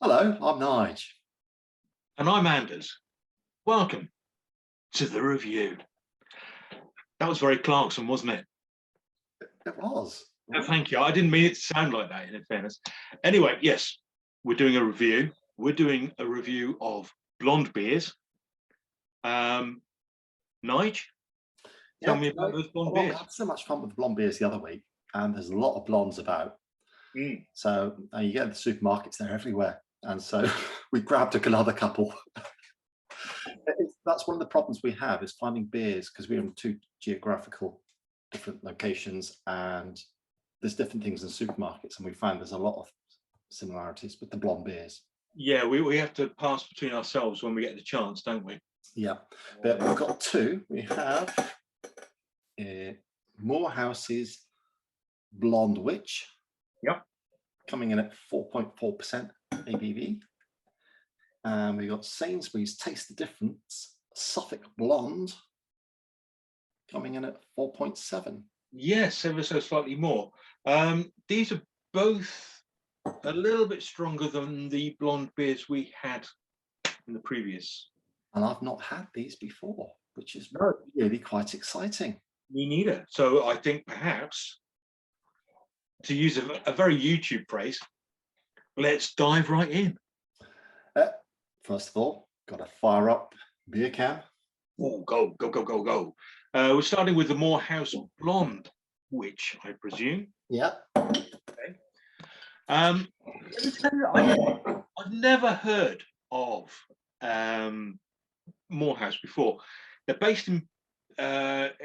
Hello, I'm Nige. And I'm Anders. Welcome to the review. That was very Clarkson, wasn't it? It was. Thank you. I didn't mean it to sound like that, in fairness. Anyway, yes, we're doing a review. We're doing a review of blonde beers. Nige, tell me about those blonde beers. We had so much fun with the blonde beers the other week, and there's a lot of blondes about. So you get the supermarkets, they're everywhere. And so we grabbed another couple. That's one of the problems we have, is finding beers, because we're in two geographical different locations, and there's different things in supermarkets, and we find there's a lot of similarities with the blonde beers. Yeah, we have to pass between ourselves when we get the chance, don't we? Yeah, but we've got two. We have Moorhouse's Blonde Witch. Yep. Coming in at 4.4% ABV. And we got Sainsbury's Taste the Difference Suffolk Blonde, coming in at 4.7. Yes, ever so slightly more. These are both a little bit stronger than the blonde beers we had in the previous. And I've not had these before, which is really quite exciting. Me neither. So I think perhaps, to use a very YouTube phrase, let's dive right in. First of all, got to fire up beer can. Oh, go, go, go, go, go. We're starting with the Moorhouse Blonde, which I presume. Yeah. Okay. Let me tell you, I've never heard of Moorhouse before. They're based in at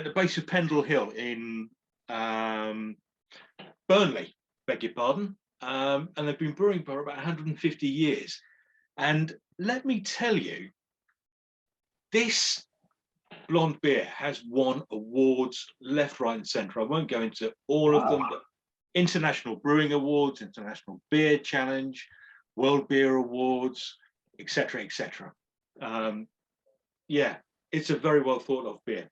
the base of Pendle Hill in Burnley, beg your pardon, and they've been brewing for about 150 years. And let me tell you, this blonde beer has won awards left, right, and centre. I won't go into all of them, but International Brewing Awards, International Beer Challenge, World Beer Awards, etc., etc. Yeah, it's a very well thought of beer.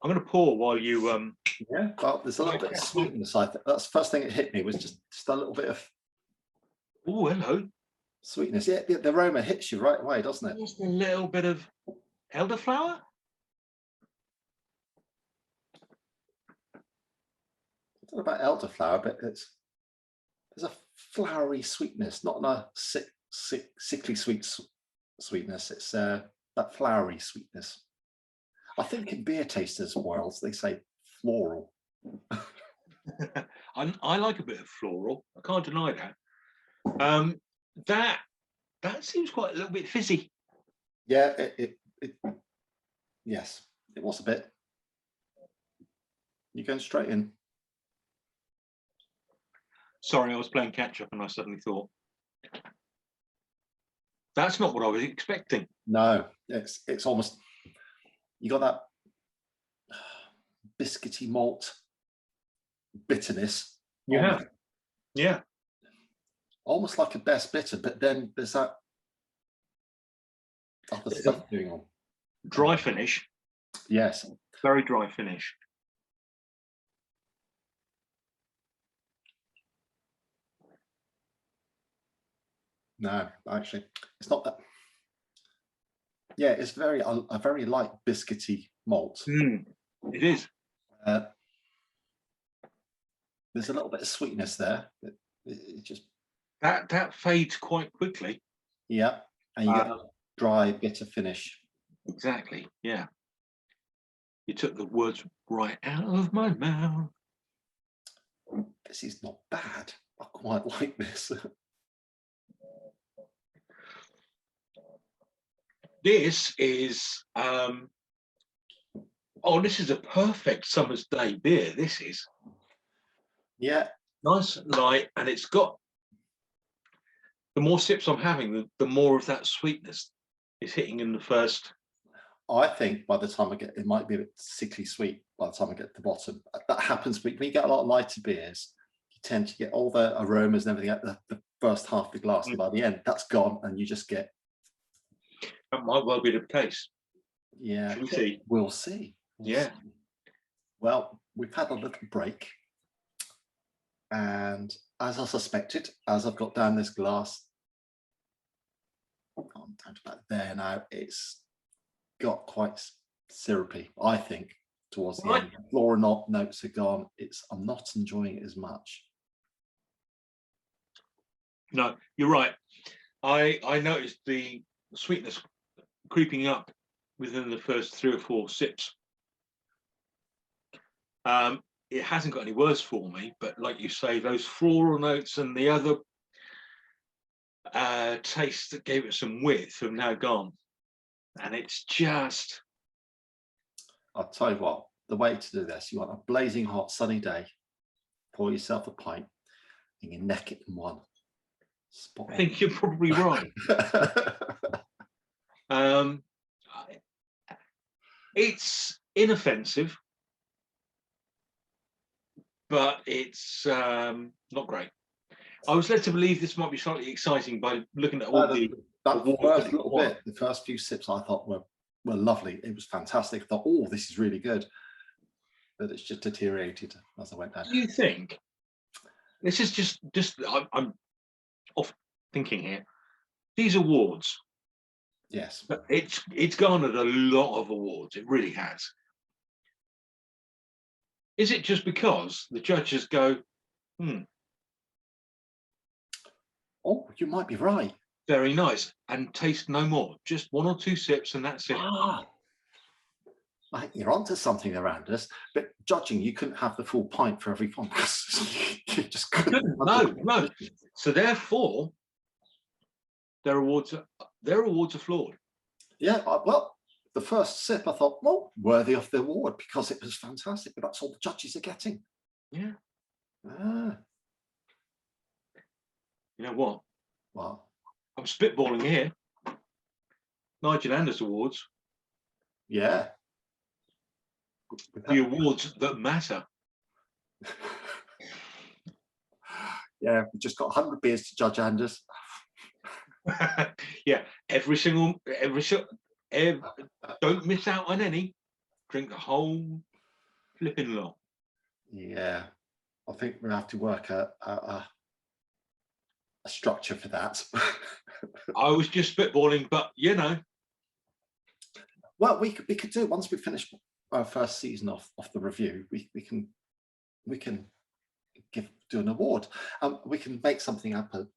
I'm going to pour while you. Yeah, well, there's a little bit of sweetness. I think that's the first thing that hit me, was just a little bit of. Oh, hello. Sweetness. Yeah, the aroma hits you right away, doesn't it? Just a little bit of elderflower. I don't know about elderflower, but there's a flowery sweetness, not a sickly sweetness. It's that flowery sweetness. I think in beer tasters' worlds they say floral. I like a bit of floral. I can't deny that. That seems quite a little bit fizzy. Yeah, yes, it was a bit. You're going straight in. Sorry, I was playing catch up and I suddenly thought, that's not what I was expecting. No, it's almost, you got that biscuity malt bitterness. Yeah. Yeah. Almost like a best bitter, but then there's that other stuff going on. Dry finish. Yes. Very dry finish. No, actually, it's not that. Yeah, it's a very light biscuity malt. It is. There's a little bit of sweetness there. It just that fades quite quickly. Yeah, and you get a dry, bitter finish. Exactly. Yeah. You took the words right out of my mouth. This is not bad. I quite like this. This is this is a perfect summer's day beer. This is. Yeah. Nice and light, and it's got, the more sips I'm having, the more of that sweetness is hitting in the first. I think by the time it might be a bit sickly sweet by the time I get to the bottom. That happens when you get a lot of lighter beers. You tend to get all the aromas and everything at the first half of the glass, and by the end, that's gone, and you just get. That might well be the case. Yeah, Shall we see? We'll see. Yeah. Well, we've had a little break. And as I suspected, as I've got down this glass, I'm down to about there now, it's got quite syrupy, I think, towards the Right. end. Floral notes are gone. I'm not enjoying it as much. No, you're right. I noticed the sweetness creeping up within the first 3 or 4 sips. It hasn't got any worse for me, but like you say, those floral notes and the other tastes that gave it some width have now gone, and it's just I'll tell you what, the way to do this, you want a blazing hot sunny day, pour yourself a pint, and you neck it in one. Spot I on. think you're probably right. um, it's inoffensive, but it's not great. I was led to believe this might be slightly exciting by looking at all the that awards that first it little won. bit, the first few sips I thought were lovely. It was fantastic. I thought, oh, this is really good. But it's just deteriorated as I went down. Do you think this is just I'm off thinking here? These awards, Yes. it's garnered a lot of awards. It really has. Is it just because the judges go, Oh, you might be right. very nice, and taste no more, just 1 or 2 sips, and that's it? Ah, I think you're onto something around us. But judging, you couldn't have the full pint for every one. You just couldn't. No. So therefore, their awards are flawed. Yeah, well, the first sip, I thought, well, worthy of the award because it was fantastic. But that's all the judges are getting. Yeah. Ah, You know what? well, I'm spitballing here. Nigel Anders Awards, yeah. the awards that matter. Yeah, we just got 100 beers to judge Anders. Yeah, every don't miss out on any. Drink the whole flipping lot. Yeah, I think we'll have to work a structure for that. I was just spitballing, but you know. Well, we could do once we finish our first season of the review. We can do an award. We can make something up of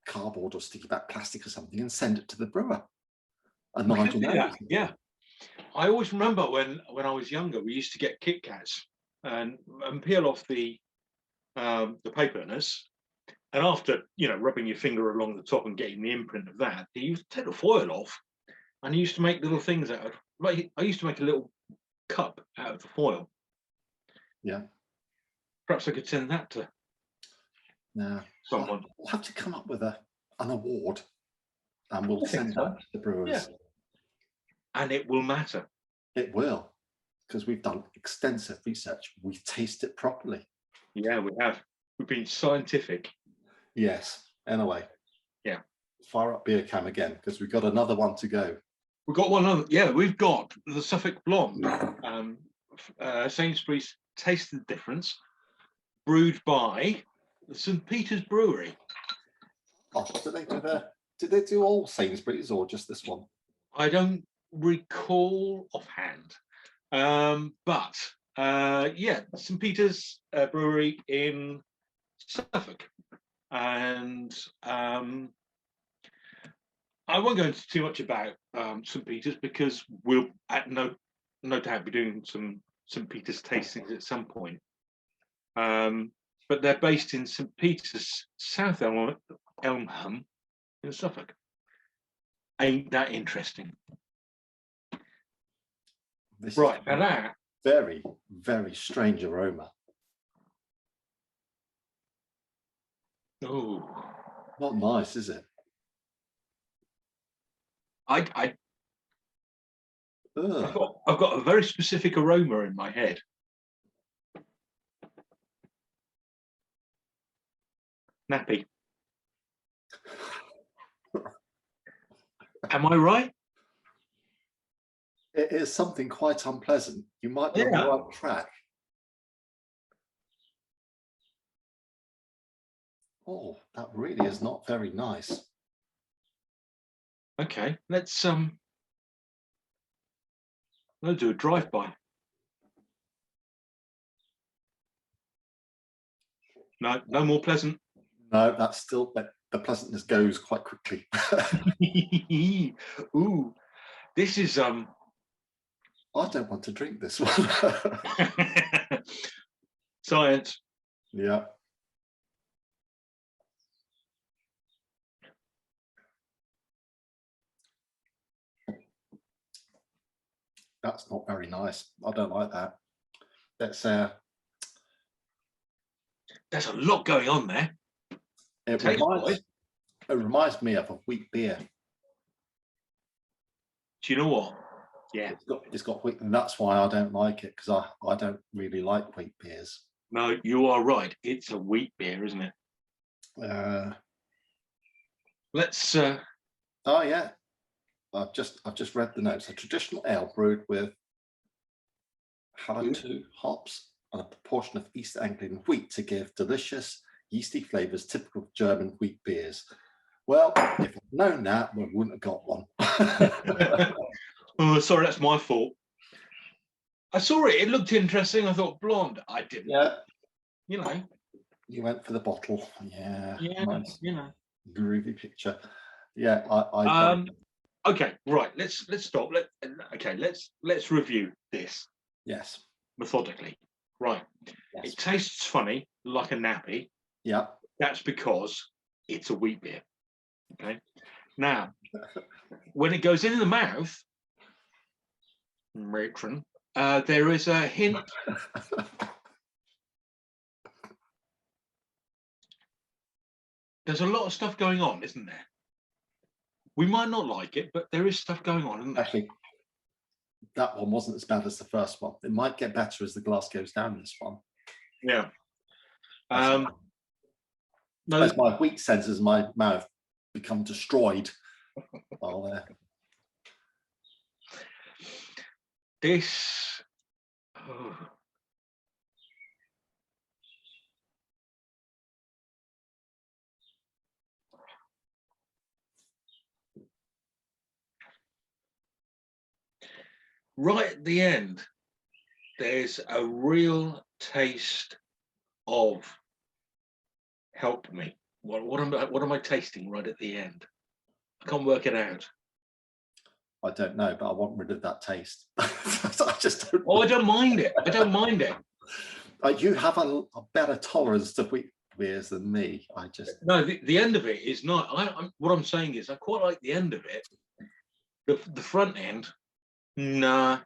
cardboard or sticky back plastic or something and send it to the brewer. And We could Nigel do knows. that, yeah. I always remember when I was younger, we used to get Kit Kats and peel off the paperness, and after rubbing your finger along the top and getting the imprint of that, you used to take the foil off, and you used to make little things out of. Like I used to make a little cup out of the foil. Yeah. Perhaps I could send that to Now someone. we'll have to come up with an award, and we'll I think send so. that to the brewers. Yeah. And it will matter. It will, because we've done extensive research. We've tasted it properly. Yeah, we have. We've been scientific. Yes. Anyway. Yeah. Fire up beer cam again, because we've got another one to go. We've got one other. Yeah, we've got the Suffolk Blonde. Sainsbury's Taste the Difference, brewed by the St. Peter's Brewery. Oh, did they do all Sainsbury's or just this one? I don't recall offhand, but yeah, St. Peter's Brewery in Suffolk, and I won't go into too much about St. Peter's because we'll no doubt be doing some St. Peter's tastings at some point. But they're based in St. Peter's, South Elmham in Suffolk. Ain't that interesting? This Right, is now that very, very strange aroma. oh, Not nice, is it? I've got a very specific aroma in my head. Nappy. Am I right? It is something quite unpleasant. You might be on the Yeah. right track. Oh, that really is not very nice. Okay, let's do a drive-by. No, no more pleasant. No, that's still, but the pleasantness goes quite quickly. Ooh, this is I don't want to drink this one. science. Yeah. That's not very nice. I don't like that. That's There's a lot going on there. it reminds me of a wheat beer. Do you know what? Yeah. It's got wheat, and that's why I don't like it, because I don't really like wheat beers. No, you are right. It's a wheat beer, isn't it? Let's. Oh yeah, I've just read the notes. A traditional ale brewed with Hallertau hops and a proportion of East Anglian wheat to give delicious yeasty flavors typical of German wheat beers. Well, if I'd known that, we wouldn't have got one. Oh, sorry, that's my fault. I saw it. It looked interesting. I thought blonde. I didn't. Yeah, You know. you went for the bottle. Yeah, Yeah. nice, You know. groovy picture. Yeah, Okay. Right. Let's stop. Let's review this yes, methodically. Right. yes, It tastes funny, like a nappy. yeah. That's because it's a wheat beer. Okay. Now, when it goes in the mouth, matron, there is a hint. There's a lot of stuff going on, isn't there? We might not like it, but there is stuff going on, isn't there? Actually, that one wasn't as bad as the first one. It might get better as the glass goes down. This one. Yeah. No, as my wheat sensors in my mouth become destroyed while there. This. Oh. Right at the end, there's a real taste of. Help me. What am I tasting right at the end? I can't work it out. I don't know, but I want rid of that taste. I just don't. Oh, I don't mind it. I don't mind it. You have a better tolerance to wheat beers than me. I just no. The end of it is not. What I'm saying is, I quite like the end of it. The front end, nah.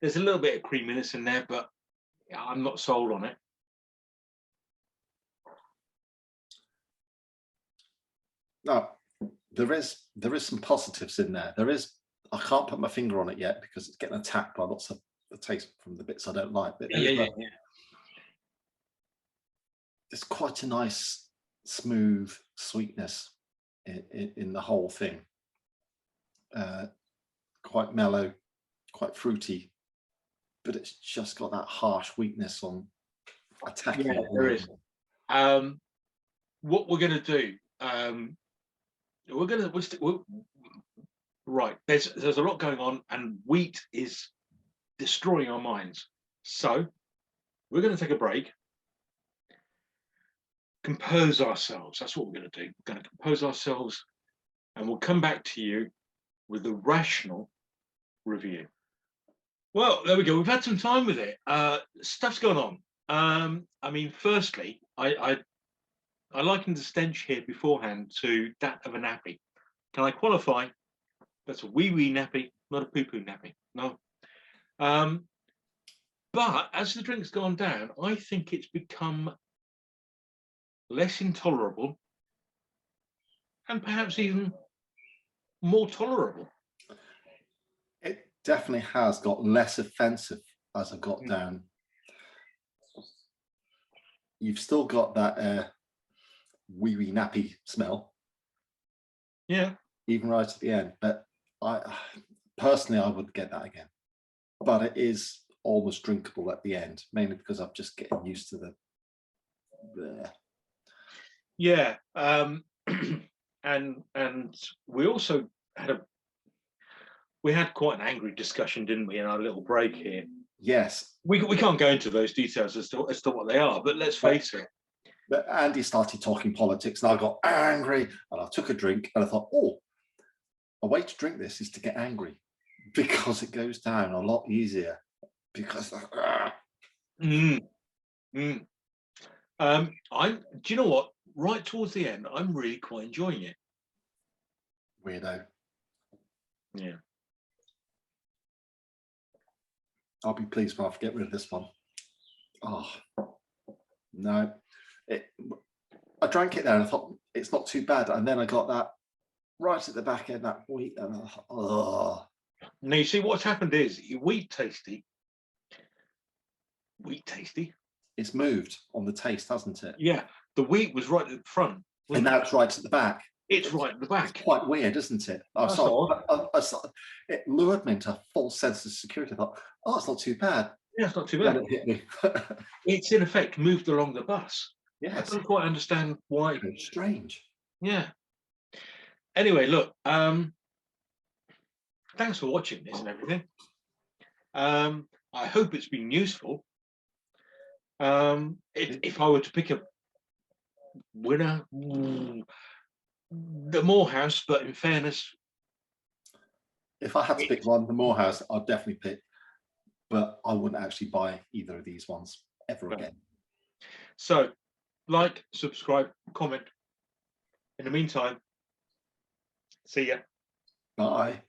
There's a little bit of creaminess in there, but I'm not sold on it. No, there is some positives in there. There is. I can't put my finger on it yet because it's getting attacked by lots of the taste from the bits I don't like. But Yeah. It's quite a nice, smooth sweetness in the whole thing. Quite mellow, quite fruity, but it's just got that harsh weakness on attacking. Yeah, there is. What we're going to do, right. There's a lot going on, and wheat is destroying our minds. So we're going to take a break, compose ourselves. That's what we're going to do. We're going to compose ourselves, and we'll come back to you with a rational review. Well, there we go. We've had some time with it. Stuff's gone on. I mean, firstly, I likened the stench here beforehand to that of a nappy. Can I qualify? That's a wee nappy, not a poo-poo nappy. No. But as the drink's gone down, I think it's become less intolerable and perhaps even more tolerable. It definitely has got less offensive as I got down. You've still got that wee nappy smell. Yeah. Even right at the end. But I personally, I would get that again. But it is almost drinkable at the end, mainly because I'm just getting used to the. Yeah. And we also had quite an angry discussion, didn't we, in our little break here? Yes. We can't go into those details as to what they are, but let's face it. But Andy started talking politics and I got angry and I took a drink and I thought, oh, a way to drink this is to get angry because it goes down a lot easier because Mm, mm. Do you know what? Right towards the end, I'm really quite enjoying it. weirdo. Yeah. I'll be pleased when I get rid of this one. Oh, no. I drank it there and I thought it's not too bad. And then I got that right at the back end, that wheat. And oh. Now, you see, what's happened is wheat tasty. It's moved on the taste, hasn't it? Yeah. The wheat was right at the front. And now it's right at the back. It's right at the back. It's quite weird, isn't it? It lured me into a false sense of security. I thought, oh, it's not too bad. Yeah, it's not too bad. Then it hit me. It's in effect moved along the bus. Yes. I don't quite understand why. It's strange. Yeah. Anyway, look, thanks for watching this and everything. I hope it's been useful. If I were to pick a winner, the Moorhouse, but in fairness, if I had to pick one, the Moorhouse, I'd definitely pick, but I wouldn't actually buy either of these ones ever again. So, like, subscribe, comment. In the meantime, see ya. Bye.